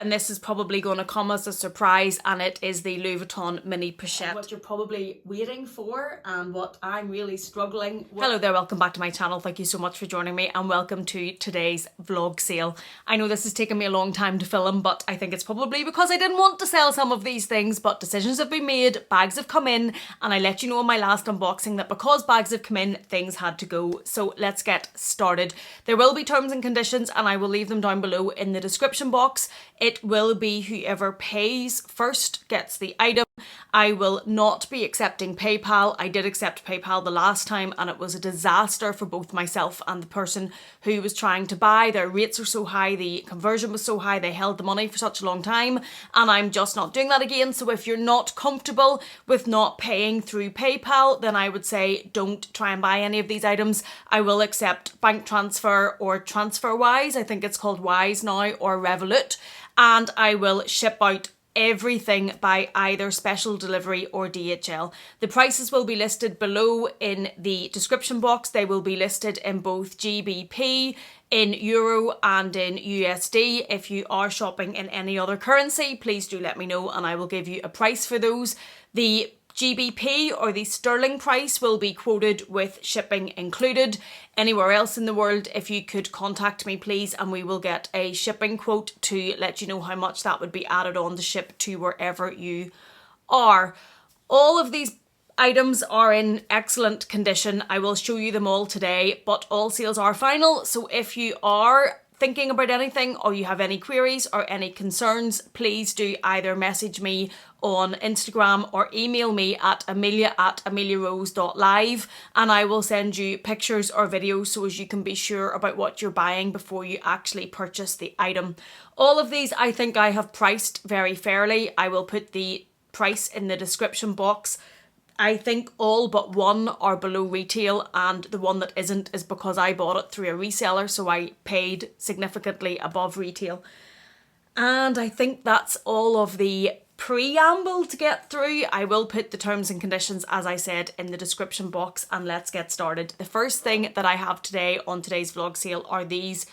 And this is probably going to come as a surprise, and it is the Louis Vuitton mini pochette. What you're probably waiting for and what I'm really struggling with. Hello there, welcome back to my channel. Thank you so much for joining me and welcome to today's vlog sale. I know this has taken me a long time to film, but I think it's probably because I didn't want to sell some of these things, but decisions have been made, bags have come in, and I let you know in my last unboxing that because bags have come in, things had to go. So let's get started. There will be terms and conditions and I will leave them down below in the description box. It will be whoever pays first gets the item. I will not be accepting PayPal. I did accept PayPal the last time and it was a disaster for both myself and the person who was trying to buy. Their rates are so high, the conversion was so high, they held the money for such a long time, and I'm just not doing that again. So if you're not comfortable with not paying through PayPal, then I would say don't try and buy any of these items. I will accept bank transfer or TransferWise, I think it's called Wise now, or Revolut, and I will ship out everything by either special delivery or DHL. The prices will be listed below in the description box. They will be listed in both GBP, in Euro and in USD. If you are shopping in any other currency, please do let me know and I will give you a price for those. The GBP or the sterling price will be quoted with shipping included. Anywhere else in the world, if you could contact me please, and we will get a shipping quote to let you know how much that would be added on to ship to wherever you are. All of these items are in excellent condition. I will show you them all today, but all sales are final. So if you are thinking about anything or you have any queries or any concerns, please do either message me on Instagram or email me at amelia@ameliarose.live and I will send you pictures or videos so as you can be sure about what you're buying before you actually purchase the item. All of these I think I have priced very fairly. I will put the price in the description box. I think all but one are below retail, and the one that isn't is because I bought it through a reseller, so I paid significantly above retail. And I think that's all of the preamble to get through. I will put the terms and conditions, as I said, in the description box, and let's get started. The first thing that I have today on today's vlog sale are these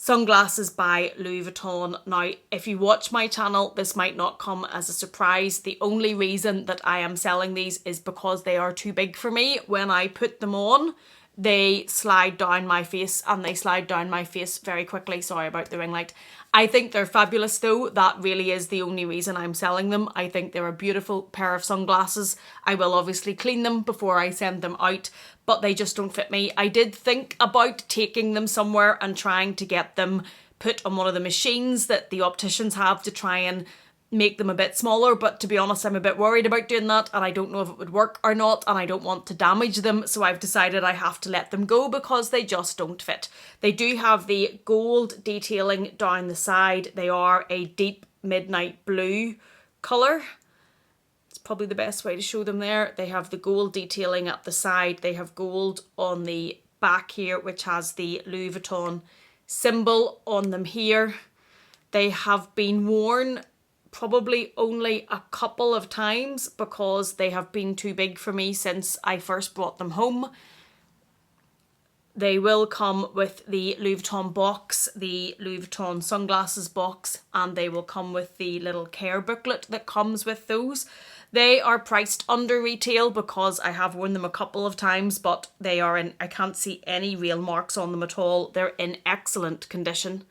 sunglasses by Louis Vuitton. Now, if you watch my channel, this might not come as a surprise. The only reason that I am selling these is because they are too big for me. When I put them on, they slide down my face, and they slide down my face very quickly. Sorry about the ring light. I think they're fabulous though. That really is the only reason I'm selling them. I think they're a beautiful pair of sunglasses. I will obviously clean them before I send them out, but they just don't fit me. I did think about taking them somewhere and trying to get them put on one of the machines that the opticians have to try and make them a bit smaller, but to be honest, I'm a bit worried about doing that and I don't know if it would work or not, and I don't want to damage them, so I've decided I have to let them go because they just don't fit. They do have the gold detailing down the side. They are a deep midnight blue colour. It's probably the best way to show them there. They have the gold detailing at the side. They have gold on the back here, which has the Louis Vuitton symbol on them here. They have been worn probably only a couple of times because they have been too big for me since I first brought them home. They will come with the Louis Vuitton box, the Louis Vuitton Sunglasses box, and they will come with the little care booklet that comes with those. They are priced under retail because I have worn them a couple of times, but they are in, I can't see any real marks on them at all. They're in excellent condition.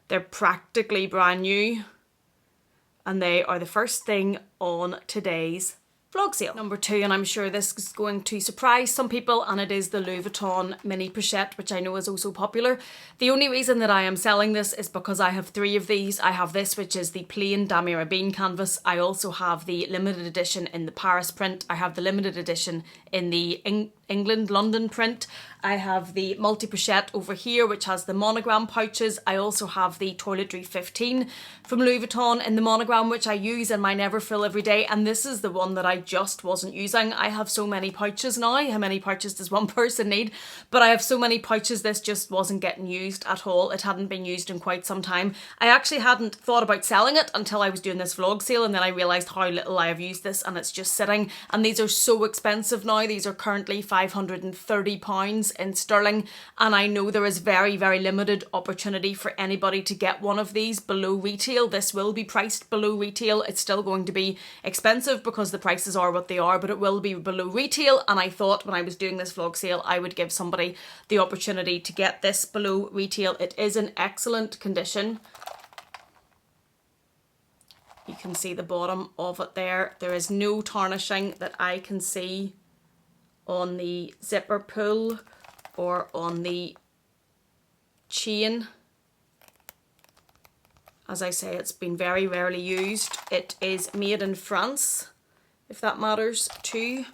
They're practically brand new. And they are the first thing on today's vlog sale. Number two, and I'm sure this is going to surprise some people, and it is the Louis Vuitton mini pochette, which I know is also popular. The only reason that I am selling this is because I have three of these. I have this, which is the plain damier ebene canvas. I also have the limited edition in the Paris print. I have the limited edition in the England, London print. I have the multi-pochette over here, which has the monogram pouches. I also have the Toiletry 15 from Louis Vuitton in the monogram, which I use in my Never Fill every day. And this is the one that I just wasn't using. I have so many pouches now. How many pouches does one person need? But I have so many pouches, this just wasn't getting used at all. It hadn't been used in quite some time. I actually hadn't thought about selling it until I was doing this vlog sale, and then I realised how little I have used this, and it's just sitting. And these are so expensive now. These are currently £530 in sterling, and I know there is very, very limited opportunity for anybody to get one of these below retail. This will be priced below retail. It's still going to be expensive because the prices are what they are, but it will be below retail, and I thought when I was doing this vlog sale I would give somebody the opportunity to get this below retail. It is in excellent condition. You can see the bottom of it there. There is no tarnishing that I can see on the zipper pull or on the chain. As I say, it's been very rarely used. It is made in France, if that matters to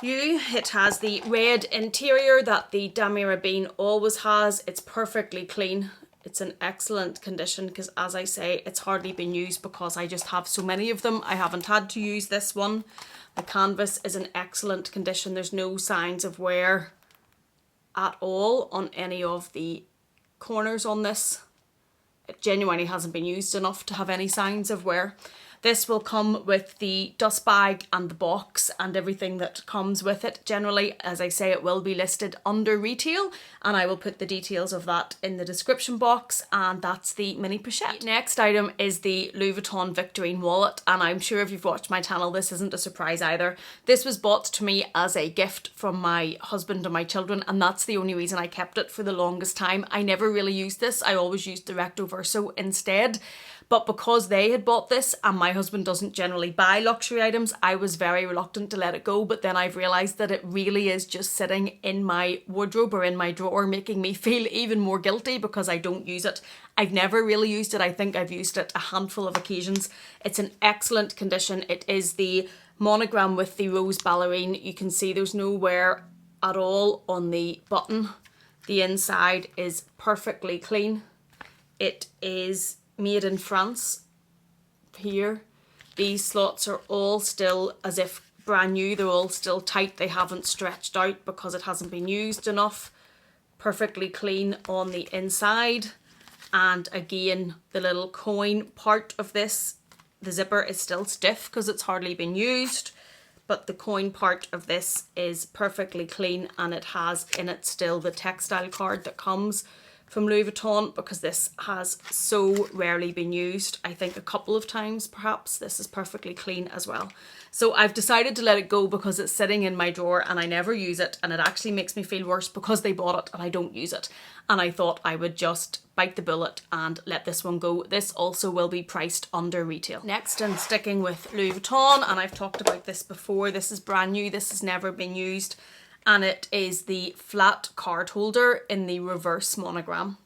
you. It has the red interior that the damier ebene always has. It's perfectly clean. It's in excellent condition because, as I say, it's hardly been used because I just have so many of them. I haven't had to use this one. The canvas is in excellent condition. There's no signs of wear at all on any of the corners on this. It genuinely hasn't been used enough to have any signs of wear. This will come with the dust bag and the box and everything that comes with it. Generally, as I say, it will be listed under retail, and I will put the details of that in the description box, and that's the mini pochette. The next item is the Louis Vuitton Victorine wallet, and I'm sure if you've watched my channel, this isn't a surprise either. This was bought to me as a gift from my husband and my children, and that's the only reason I kept it for the longest time. I never really used this. I always used the recto verso instead. But because they had bought this and my husband doesn't generally buy luxury items, I was very reluctant to let it go. But then I've realised that it really is just sitting in my wardrobe or in my drawer, making me feel even more guilty because I don't use it. I've never really used it. I think I've used it a handful of occasions. It's in excellent condition. It is the monogram with the rose ballerine. You can see there's no wear at all on the button. The inside is perfectly clean. It is made in France here. These slots are all still as if brand new. They're all still tight. They haven't stretched out because it hasn't been used enough. Perfectly clean on the inside. And again, the little coin part of this, the zipper is still stiff because it's hardly been used, but the coin part of this is perfectly clean, and it has in it still the textile card that comes from Louis Vuitton because this has so rarely been used. I think a couple of times perhaps. This is perfectly clean as well. So I've decided to let it go because it's sitting in my drawer and I never use it, and it actually makes me feel worse because they bought it and I don't use it. And I thought I would just bite the bullet and let this one go. This also will be priced under retail. Next, and sticking with Louis Vuitton, and I've talked about this before, this is brand new, this has never been used. And it is the flat card holder in the reverse monogram.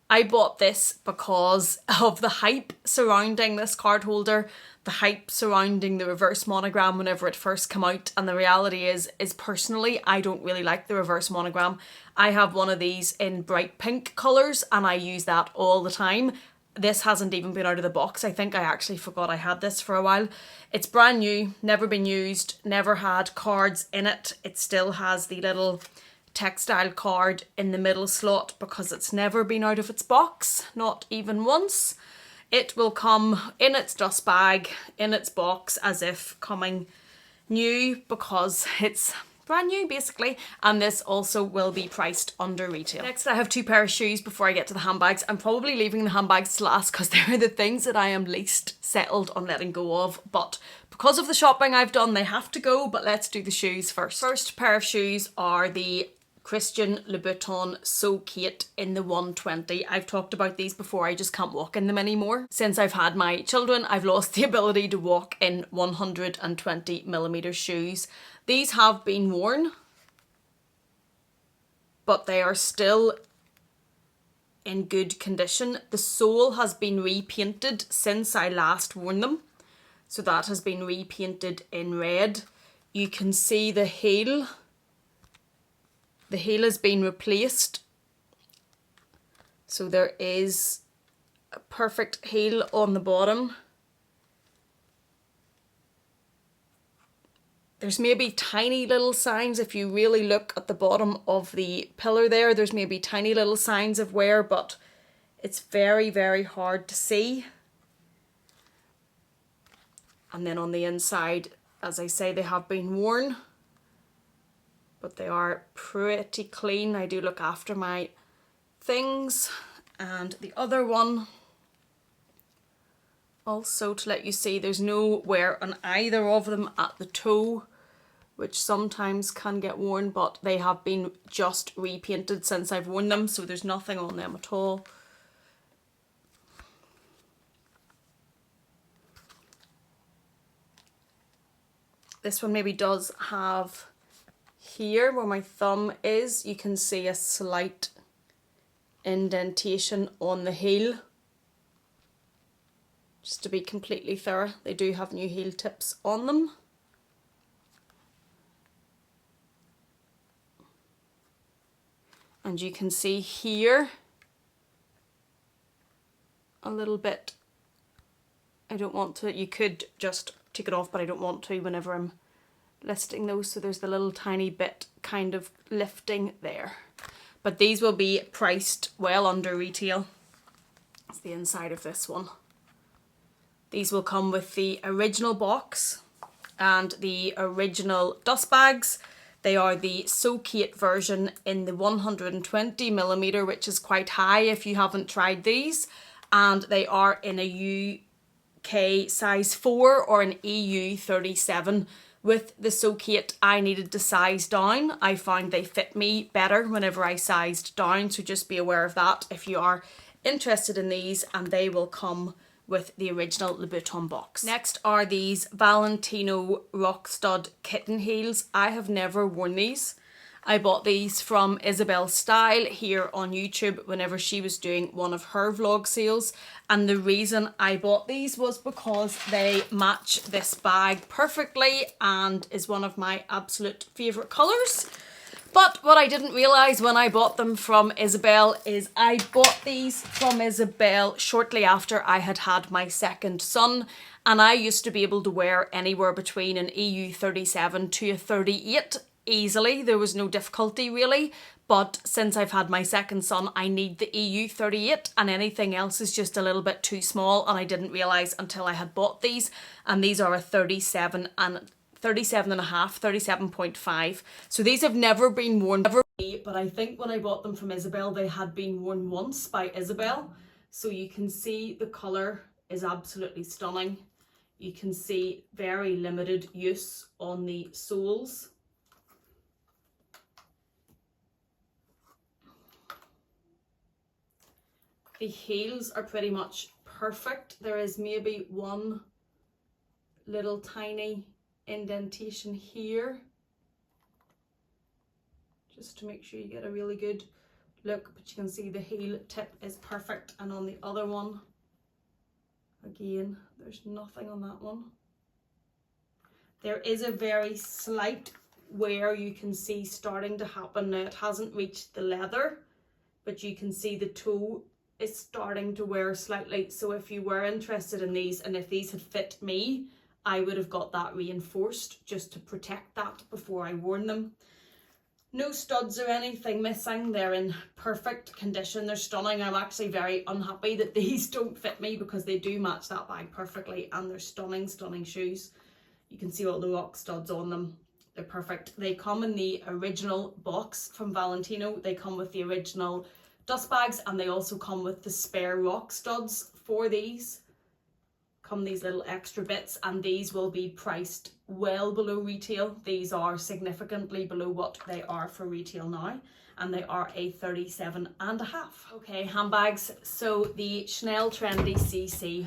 I bought this because of the hype surrounding this card holder, the hype surrounding the reverse monogram whenever it first came out, and the reality is personally I don't really like the reverse monogram. I have one of these in bright pink colours and I use that all the time. This hasn't even been out of the box. I think I actually forgot I had this for a while. It's brand new, never been used, never had cards in it. It still has the little textile card in the middle slot because it's never been out of its box, not even once. It will come in its dust bag, in its box, as if coming new because it's brand new basically, and this also will be priced under retail. Next, I have two pair of shoes before I get to the handbags. I'm probably leaving the handbags to last because they're the things that I am least settled on letting go of, but because of the shopping I've done they have to go. But let's do the shoes first. First pair of shoes are the Christian Louboutin So Kate in the 120. I've talked about these before, I just can't walk in them anymore. Since I've had my children, I've lost the ability to walk in 120mm shoes. These have been worn, but they are still in good condition. The sole has been repainted since I last worn them. So that has been repainted in red. You can see the heel. The heel has been replaced. So there is a perfect heel on the bottom. There's maybe tiny little signs, if you really look at the bottom of the pillar there, there's maybe tiny little signs of wear, but it's very, very hard to see. And then on the inside, as I say, they have been worn. but they are pretty clean. I do look after my things. And the other one, also to let you see, there's no wear on either of them at the toe, which sometimes can get worn, but they have been just repainted since I've worn them, so there's nothing on them at all. This one maybe does have, here where my thumb is, you can see a slight indentation on the heel. Just to be completely thorough, they do have new heel tips on them. And you can see here a little bit, I don't want to, you could just take it off, but I don't want to whenever I'm listing those. So there's the little tiny bit kind of lifting there. But these will be priced well under retail. That's the inside of this one. These will come with the original box and the original dust bags. They are the So Kate version in the 120mm, which is quite high if you haven't tried these. And they are in a UK size 4 or an EU 37. With the So Kate, I needed to size down. I found they fit me better whenever I sized down, so just be aware of that if you are interested in these, and they will come with the original Louboutin box. Next are these Valentino rock stud kitten heels. I have never worn these. I bought these from Isabel Style here on YouTube whenever she was doing one of her vlog sales, and the reason I bought these was because they match this bag perfectly and is one of my absolute favourite colours. But what I didn't realise when I bought them from Isabel is I bought these from Isabel shortly after I had had my second son, and I used to be able to wear anywhere between an EU 37 to a 38 easily. There was no difficulty really, but since I've had my second son, I need the EU 38, and anything else is just a little bit too small, and I didn't realise until I had bought these, and these are a 37 and 37.5. So these have never been worn, but I think when I bought them from Isabel, they had been worn once by Isabel. So you can see the colour is absolutely stunning. You can see very limited use on the soles. The heels are pretty much perfect. There is maybe one little tiny indentation here, just to make sure you get a really good look, but you can see the heel tip is perfect, and on the other one again there's nothing on that one. There is a very slight wear you can see starting to happen now. It hasn't reached the leather, but you can see the toe is starting to wear slightly. So if you were interested in these, and if these had fit me, I would have got that reinforced just to protect that before I worn them. No studs or anything missing. They're in perfect condition. They're stunning. I'm actually very unhappy that these don't fit me because they do match that bag perfectly, and they're stunning, stunning shoes. You can see all the rock studs on them. They're perfect. They come in the original box from Valentino. They come with the original dust bags, and they also come with the spare rock studs for these. Come these little extra bits, and these will be priced well below retail. These are significantly below what they are for retail now, and they are a 37.5. Okay, handbags. So the Chanel Trendy CC,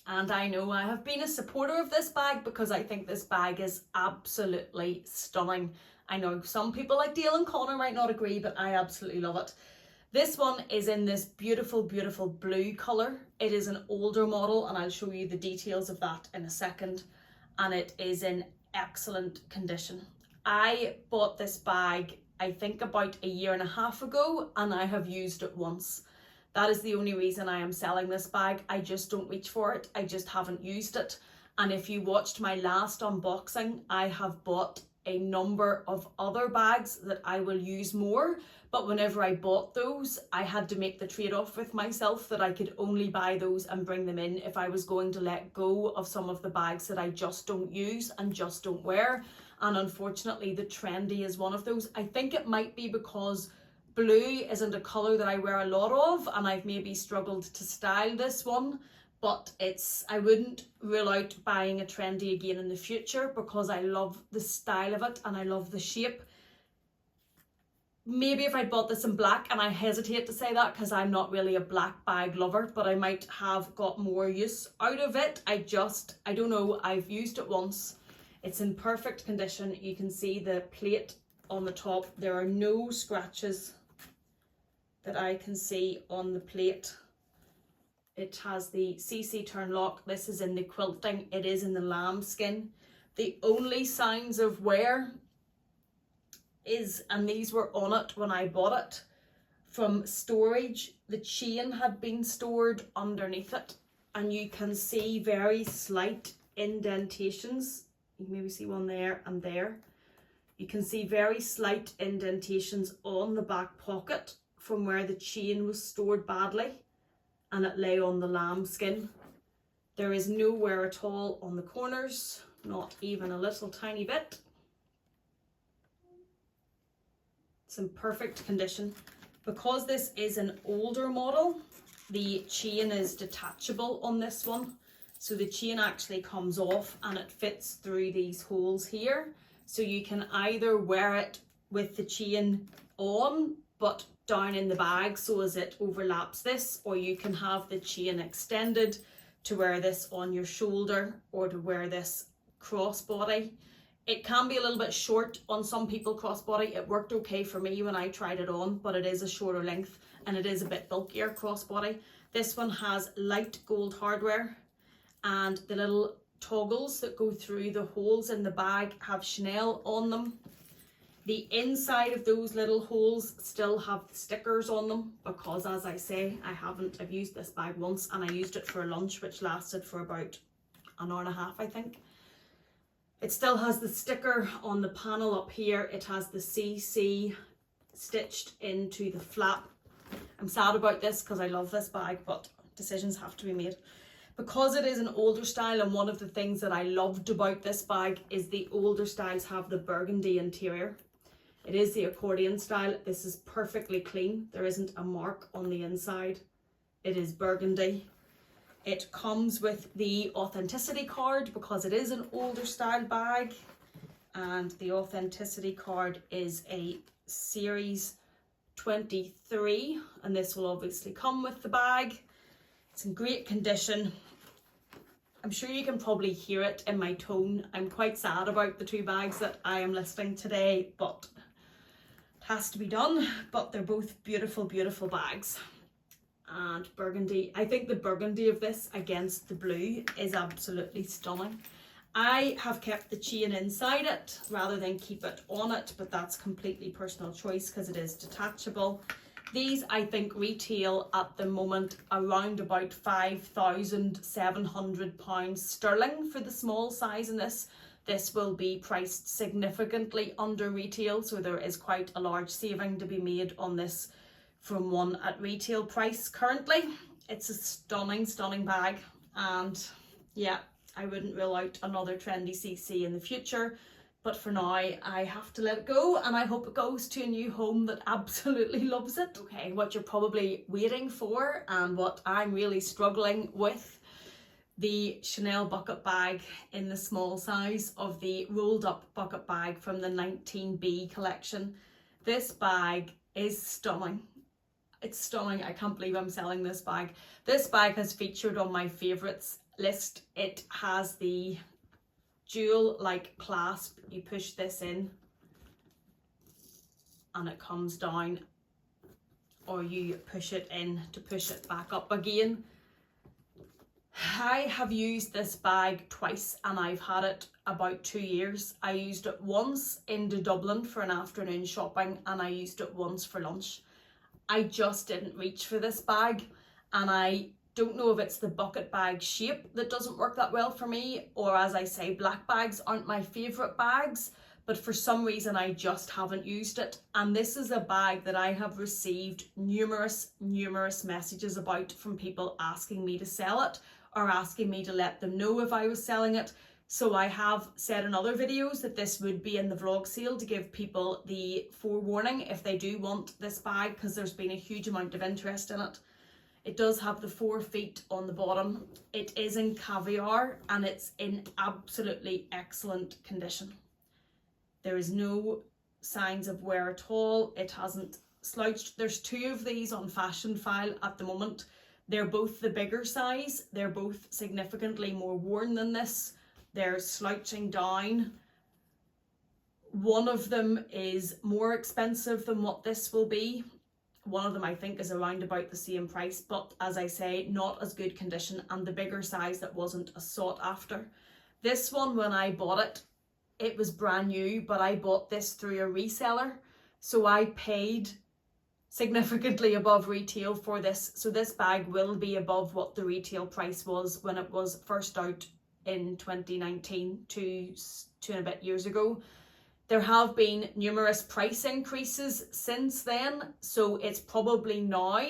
and I know I have been a supporter of this bag because I think this bag is absolutely stunning. I know some people like Dale and Connor might not agree, but I absolutely love it. This one is in this beautiful, beautiful blue colour. It is an older model, and I'll show you the details of that in a second. And it is in excellent condition. I bought this bag, I think about a year and a half ago, and I have used it once. That is the only reason I am selling this bag. I just don't reach for it. I just haven't used it. And if you watched my last unboxing, I have bought a number of other bags that I will use more. But whenever I bought those, I had to make the trade-off with myself that I could only buy those and bring them in if I was going to let go of some of the bags that I just don't use and just don't wear. and unfortunately the trendy is one of those. I think it might be because blue isn't a colour that I wear a lot of, and I've maybe struggled to style this one, but I wouldn't rule out buying a trendy again in the future because I love the style of it and I love the shape. Maybe if I bought this in black, and I hesitate to say that because I'm not really a black bag lover, but I might have got more use out of it. I don't know, I've used it once. It's in perfect condition. You can see the plate on the top. There are no scratches that I can see on the plate. It has the CC turn lock. This is in the quilting. It is in the lambskin. The only signs of wear is, and these were on it when I bought it, from storage, the chain had been stored underneath it, and you can see very slight indentations. You can maybe see one there and there. You can see very slight indentations on the back pocket from where the chain was stored badly and it lay on the lambskin. There is no wear at all on the corners, not even a little tiny bit. It's in perfect condition. Because this is an older model, the chain is detachable on this one. So the chain actually comes off and it fits through these holes here. So you can either wear it with the chain on, but down in the bag so as it overlaps this, or you can have the chain extended to wear this on your shoulder or to wear this crossbody. It can be a little bit short on some people crossbody. It worked okay for me when I tried it on, but it is a shorter length and it is a bit bulkier crossbody. This one has light gold hardware, and the little toggles that go through the holes in the bag have Chanel on them. The inside of those little holes still have the stickers on them because, as I say, I've used this bag once and I used it for a lunch which lasted for about an hour and a half, I think. It still has the sticker on the panel up here. It has the CC stitched into the flap. I'm sad about this because I love this bag, but decisions have to be made. Because it is an older style, and one of the things that I loved about this bag is the older styles have the burgundy interior. It is the accordion style. This is perfectly clean. There isn't a mark on the inside. It is burgundy. It comes with the authenticity card because it is an older style bag, and the authenticity card is a series 23, and this will obviously come with the bag. It's in great condition. I'm sure you can probably hear it in my tone. I'm quite sad about the two bags that I am listing today, but it has to be done. But they're both beautiful, beautiful bags. And burgundy, I think the burgundy of this against the blue is absolutely stunning. I have kept the chain inside it rather than keep it on it, but that's completely personal choice because it is detachable. These, I think, retail at the moment around about £5,700 sterling for the small size in this. This will be priced significantly under retail, so there is quite a large saving to be made on this from one at retail price currently. It's a stunning, stunning bag, and yeah, I wouldn't rule out another trendy CC in the future. But for now, I have to let it go, and I hope it goes to a new home that absolutely loves it. Okay, what you're probably waiting for, and what I'm really struggling with, the Chanel bucket bag in the small size of the rolled up bucket bag from the 19B collection. This bag is stunning. It's stunning. I can't believe I'm selling this bag. This bag has featured on my favourites list. It has the dual like clasp. You push this in and it comes down, or you push it in to push it back up again. I have used this bag twice and I've had it about 2 years. I used it once into Dublin for an afternoon shopping, and I used it once for lunch. I just didn't reach for this bag, and I don't know if it's the bucket bag shape that doesn't work that well for me, or, as I say, black bags aren't my favourite bags, but for some reason I just haven't used it. And this is a bag that I have received numerous messages about from people asking me to sell it or asking me to let them know if I was selling it. So I have said in other videos that this would be in the vlog sale to give people the forewarning if they do want this bag, because there's been a huge amount of interest in it. It does have the 4 feet on the bottom. It is in caviar and it's in absolutely excellent condition. There is no signs of wear at all. It hasn't slouched. There's 2 of these on Fashion File at the moment. They're both the bigger size. They're both significantly more worn than this. They're slouching down. One of them is more expensive than what this will be. One of them I think is around about the same price, but as I say, not as good condition, and the bigger size that wasn't as sought after. This one, when I bought it, it was brand new, but I bought this through a reseller. So I paid significantly above retail for this. So this bag will be above what the retail price was when it was first out in 2019, two and a bit years ago. There have been numerous price increases since then, so it's probably now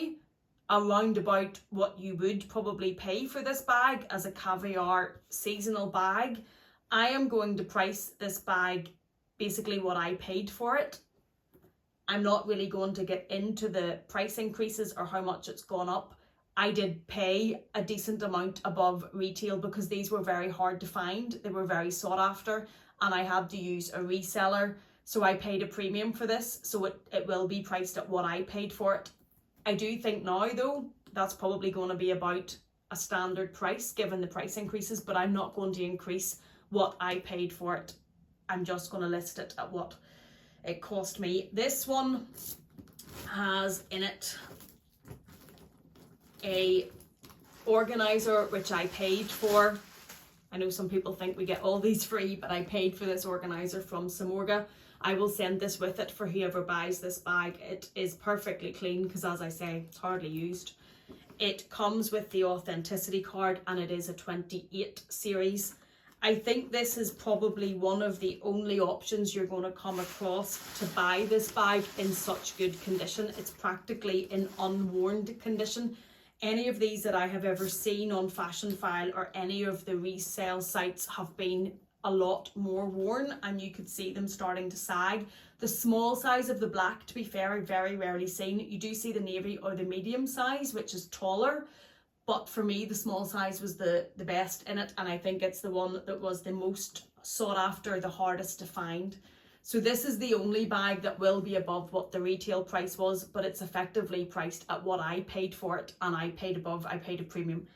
around about what you would probably pay for this bag as a caviar seasonal bag. I am going to price this bag basically what I paid for it. I'm not really going to get into the price increases or how much it's gone up. I did pay a decent amount above retail because these were very hard to find. They were very sought after and I had to use a reseller. So I paid a premium for this. So it will be priced at what I paid for it. I do think now though, that's probably going to be about a standard price given the price increases, but I'm not going to increase what I paid for it. I'm just going to list it at what it cost me. This one has in it a organizer which I paid for. I know some people think we get all these free, but I paid for this organizer from Samorga. I will send this with it for whoever buys this bag. It is perfectly clean because, as I say, it's hardly used. It comes with the authenticity card and it is a 28 series. I think this is probably one of the only options you're going to come across to buy this bag in such good condition. It's practically in unworn condition. Any of these that I have ever seen on Fashion File or any of the resale sites have been a lot more worn and you could see them starting to sag. The small size of the black, to be fair, are very rarely seen. You do see the navy or the medium size, which is taller, but for me the small size was the best in it, and I think it's the one that was the most sought after, the hardest to find. So this is the only bag that will be above what the retail price was, but it's effectively priced at what I paid for it, and I paid a premium.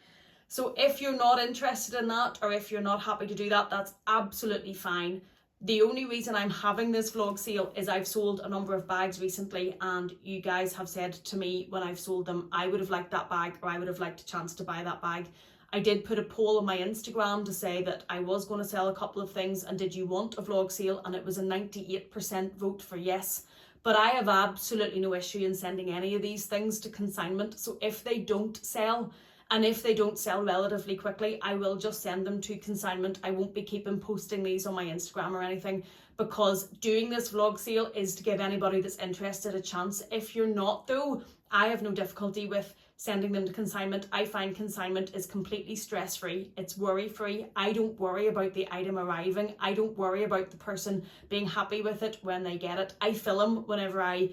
So if you're not interested in that, or if you're not happy to do that, that's absolutely fine. The only reason I'm having this vlog sale is I've sold a number of bags recently and you guys have said to me when I've sold them, I would have liked that bag or I would have liked a chance to buy that bag. I did put a poll on my Instagram to say that I was going to sell a couple of things and did you want a vlog sale, and it was a 98% vote for yes. But I have absolutely no issue in sending any of these things to consignment. So if they don't sell, and if they don't sell relatively quickly, I will just send them to consignment. I won't be keeping posting these on my Instagram or anything, because doing this vlog sale is to give anybody that's interested a chance. If you're not though, I have no difficulty with sending them to consignment. I find consignment is completely stress-free. It's worry-free. I don't worry about the item arriving. I don't worry about the person being happy with it when they get it. I film whenever I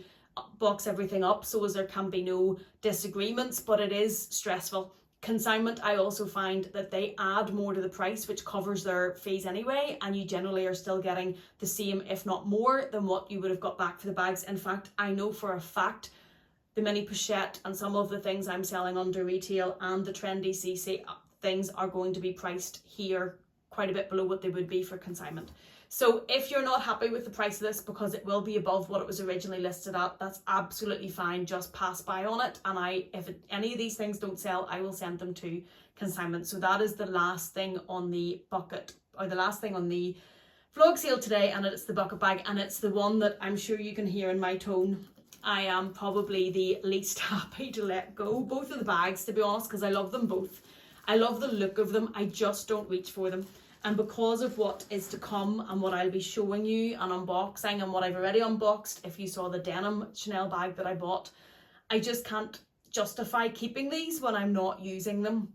box everything up so as there can be no disagreements, but it is stressful. Consignment, I also find that they add more to the price, which covers their fees anyway, and you generally are still getting the same, if not more, than what you would have got back for the bags. In fact, I know for a fact the mini pochette and some of the things I'm selling under retail and the trendy CC things are going to be priced here quite a bit below what they would be for consignment. So if you're not happy with the price of this because it will be above what it was originally listed at, that's absolutely fine. Just pass by on it. And if any of these things don't sell, I will send them to consignment. So that is the last thing on the bucket, or the last thing on the vlog sale today. And it's the bucket bag. And it's the one that I'm sure you can hear in my tone I am probably the least happy to let go. Both of the bags, to be honest, because I love them both. I love the look of them. I just don't reach for them. And because of what is to come and what I'll be showing you and unboxing and what I've already unboxed, if you saw the denim Chanel bag that I bought, I just can't justify keeping these when I'm not using them.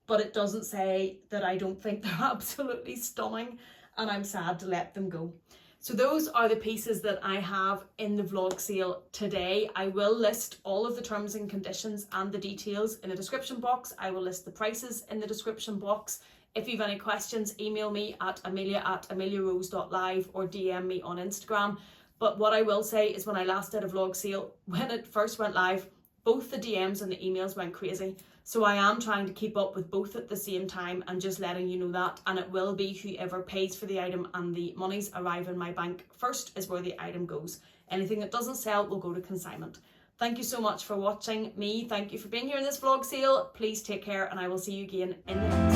but it doesn't say that I don't think they're absolutely stunning and I'm sad to let them go. So those are the pieces that I have in the vlog sale today. I will list all of the terms and conditions and the details in the description box. I will list the prices in the description box. If you have any questions, email me at amelia@ameliarose.live or DM me on Instagram. But what I will say is when I last did a vlog sale, when it first went live, both the DMs and the emails went crazy. So I am trying to keep up with both at the same time and just letting you know that. And it will be whoever pays for the item and the monies arrive in my bank first is where the item goes. Anything that doesn't sell will go to consignment. Thank you so much for watching me. Thank you for being here in this vlog sale. Please take care and I will see you again in the next